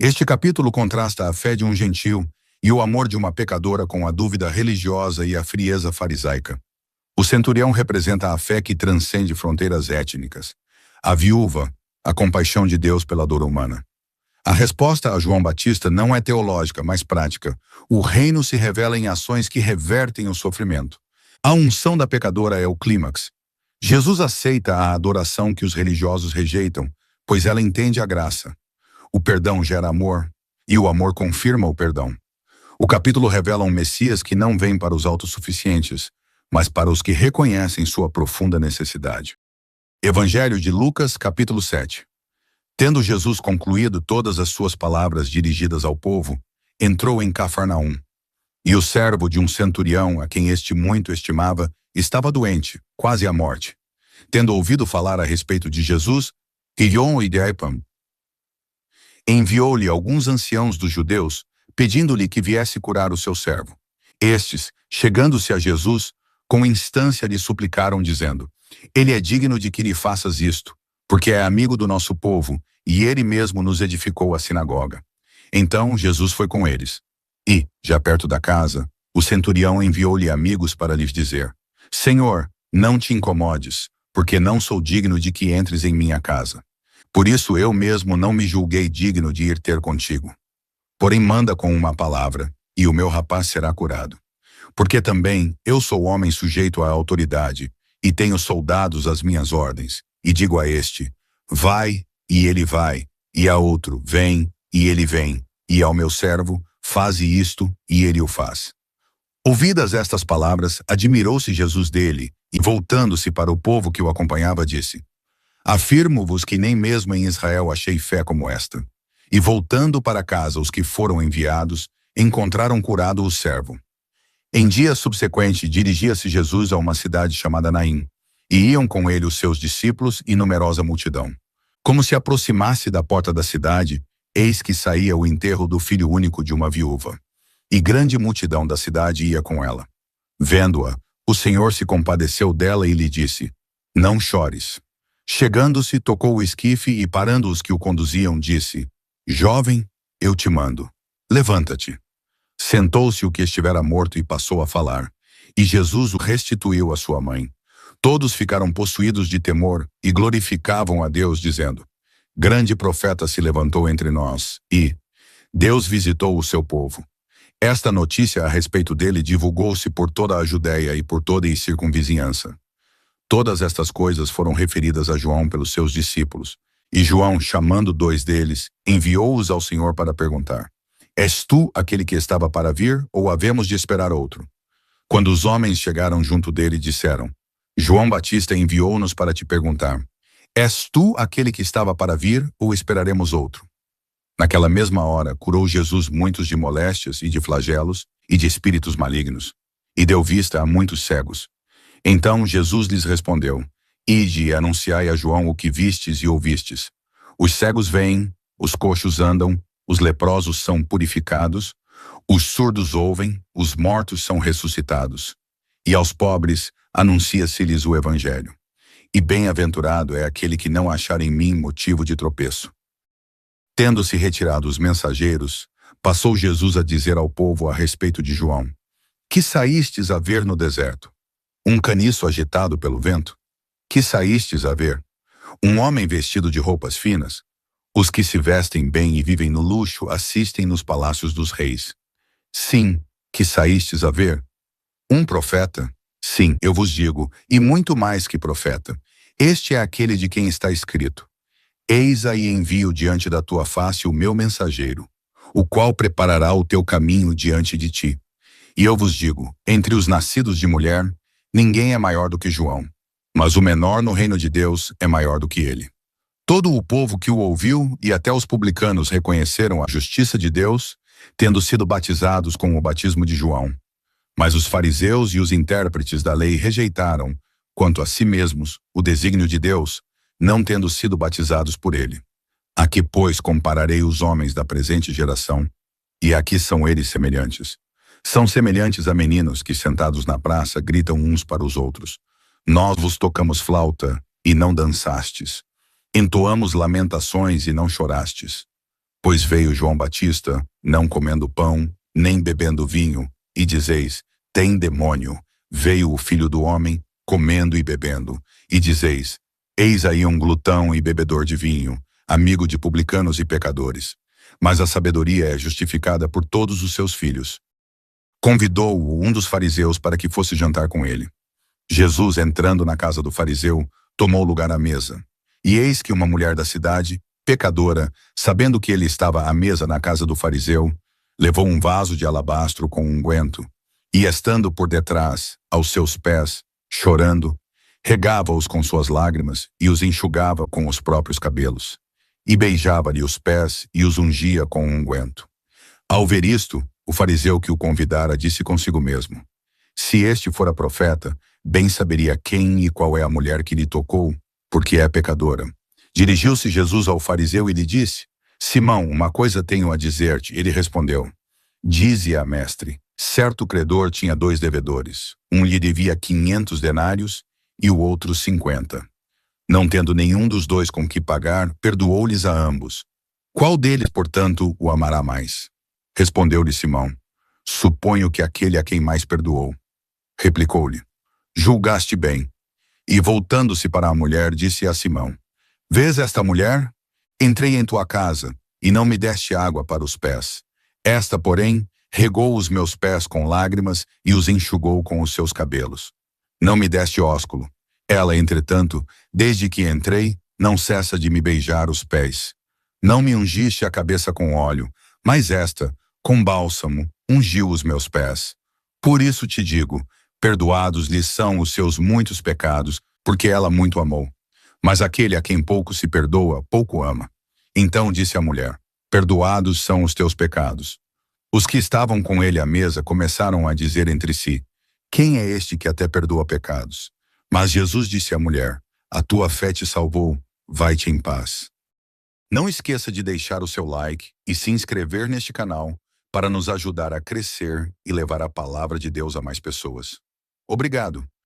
Este capítulo contrasta a fé de um gentil e o amor de uma pecadora com a dúvida religiosa e a frieza farisaica. O centurião representa a fé que transcende fronteiras étnicas. A viúva, a compaixão de Deus pela dor humana. A resposta a João Batista não é teológica, mas prática. O reino se revela em ações que revertem o sofrimento. A unção da pecadora é o clímax. Jesus aceita a adoração que os religiosos rejeitam, pois ela entende a graça. O perdão gera amor, e o amor confirma o perdão. O capítulo revela um Messias que não vem para os autossuficientes, mas para os que reconhecem sua profunda necessidade. Evangelho de Lucas, capítulo 7. Tendo Jesus concluído todas as suas palavras dirigidas ao povo, entrou em Cafarnaum. E o servo de um centurião, a quem este muito estimava, estava doente, quase à morte. Tendo ouvido falar a respeito de Jesus, enviou-lhe alguns anciãos dos judeus, pedindo-lhe que viesse curar o seu servo. Estes, chegando-se a Jesus, com instância lhe suplicaram, dizendo: Ele é digno de que lhe faças isto, porque é amigo do nosso povo, e ele mesmo nos edificou a sinagoga. Então Jesus foi com eles. E, já perto da casa, o centurião enviou-lhe amigos para lhes dizer: Senhor, não te incomodes, porque não sou digno de que entres em minha casa. Por isso eu mesmo não me julguei digno de ir ter contigo. Porém manda com uma palavra, e o meu rapaz será curado. Porque também eu sou homem sujeito à autoridade, e tenho soldados às minhas ordens, e digo a este: vai, e ele vai, e a outro: vem, e ele vem, e ao meu servo: faze isto, e ele o faz. Ouvidas estas palavras, admirou-se Jesus dele, e voltando-se para o povo que o acompanhava, disse: Afirmo-vos que nem mesmo em Israel achei fé como esta. E voltando para casa os que foram enviados, encontraram curado o servo. Em dia subsequente, dirigia-se Jesus a uma cidade chamada Naim, e iam com ele os seus discípulos e numerosa multidão. Como se aproximasse da porta da cidade, eis que saía o enterro do filho único de uma viúva. E grande multidão da cidade ia com ela. Vendo-a, o Senhor se compadeceu dela e lhe disse: Não chores. Chegando-se, tocou o esquife e, parando os que o conduziam, disse: Jovem, eu te mando. Levanta-te. Sentou-se o que estivera morto e passou a falar. E Jesus o restituiu à sua mãe. Todos ficaram possuídos de temor e glorificavam a Deus, dizendo: Grande profeta se levantou entre nós, e Deus visitou o seu povo. Esta notícia a respeito dele divulgou-se por toda a Judéia e por toda a circunvizinhança. Todas estas coisas foram referidas a João pelos seus discípulos. E João, chamando 2 deles, enviou-os ao Senhor para perguntar: És tu aquele que estava para vir, ou havemos de esperar outro? Quando os homens chegaram junto dele, disseram: João Batista enviou-nos para te perguntar: És tu aquele que estava para vir, ou esperaremos outro? Naquela mesma hora, curou Jesus muitos de moléstias e de flagelos e de espíritos malignos, e deu vista a muitos cegos. Então Jesus lhes respondeu: Ide e anunciai a João o que vistes e ouvistes. Os cegos veem, os coxos andam, os leprosos são purificados, os surdos ouvem, os mortos são ressuscitados. E aos pobres anuncia-se-lhes o Evangelho. E bem-aventurado é aquele que não achar em mim motivo de tropeço. Tendo-se retirado os mensageiros, passou Jesus a dizer ao povo a respeito de João: Que saístes a ver no deserto? Um caniço agitado pelo vento? Que saístes a ver? Um homem vestido de roupas finas? Os que se vestem bem e vivem no luxo assistem nos palácios dos reis. Sim, que saístes a ver? Um profeta? Sim, eu vos digo, e muito mais que profeta. Este é aquele de quem está escrito: Eis aí envio diante da tua face o meu mensageiro, o qual preparará o teu caminho diante de ti. E eu vos digo, entre os nascidos de mulher, ninguém é maior do que João, mas o menor no reino de Deus é maior do que ele. Todo o povo que o ouviu e até os publicanos reconheceram a justiça de Deus, tendo sido batizados com o batismo de João. Mas os fariseus e os intérpretes da lei rejeitaram, quanto a si mesmos, o desígnio de Deus, não tendo sido batizados por ele. A que, pois, compararei os homens da presente geração? E a que são eles semelhantes? São semelhantes a meninos que, sentados na praça, gritam uns para os outros: Nós vos tocamos flauta, e não dançastes. Entoamos lamentações, e não chorastes. Pois veio João Batista, não comendo pão, nem bebendo vinho, e dizeis, tem demônio. Veio o Filho do Homem, comendo e bebendo, e dizeis, eis aí um glutão e bebedor de vinho, amigo de publicanos e pecadores. Mas a sabedoria é justificada por todos os seus filhos. Convidou-o um dos fariseus para que fosse jantar com ele. Jesus, entrando na casa do fariseu, tomou lugar à mesa. E eis que uma mulher da cidade, pecadora, sabendo que ele estava à mesa na casa do fariseu, levou um vaso de alabastro com unguento, e estando por detrás, aos seus pés, chorando, regava-os com suas lágrimas e os enxugava com os próprios cabelos, e beijava-lhe os pés e os ungia com unguento. Ao ver isto, o fariseu que o convidara disse consigo mesmo, se este fora profeta, bem saberia quem e qual é a mulher que lhe tocou, porque é pecadora. Dirigiu-se Jesus ao fariseu e lhe disse, Simão, uma coisa tenho a dizer-te. Ele respondeu, dize-a, mestre. Certo credor tinha 2 devedores. Um lhe devia 500 denários e o outro 50. Não tendo nenhum dos 2 com que pagar, perdoou-lhes a ambos. Qual deles, portanto, o amará mais? Respondeu-lhe Simão, suponho que aquele a quem mais perdoou. Replicou-lhe, julgaste bem. E voltando-se para a mulher, disse a Simão, vês esta mulher? Entrei em tua casa, e não me deste água para os pés. Esta, porém, regou os meus pés com lágrimas e os enxugou com os seus cabelos. Não me deste ósculo. Ela, entretanto, desde que entrei, não cessa de me beijar os pés. Não me ungiste a cabeça com óleo, mas esta, com bálsamo, ungiu os meus pés. Por isso te digo, perdoados lhe são os seus muitos pecados, porque ela muito amou. Mas aquele a quem pouco se perdoa, pouco ama. Então disse a mulher, perdoados são os teus pecados. Os que estavam com ele à mesa começaram a dizer entre si, quem é este que até perdoa pecados? Mas Jesus disse à mulher, a tua fé te salvou, vai-te em paz. Não esqueça de deixar o seu like e se inscrever neste canal para nos ajudar a crescer e levar a palavra de Deus a mais pessoas. Obrigado.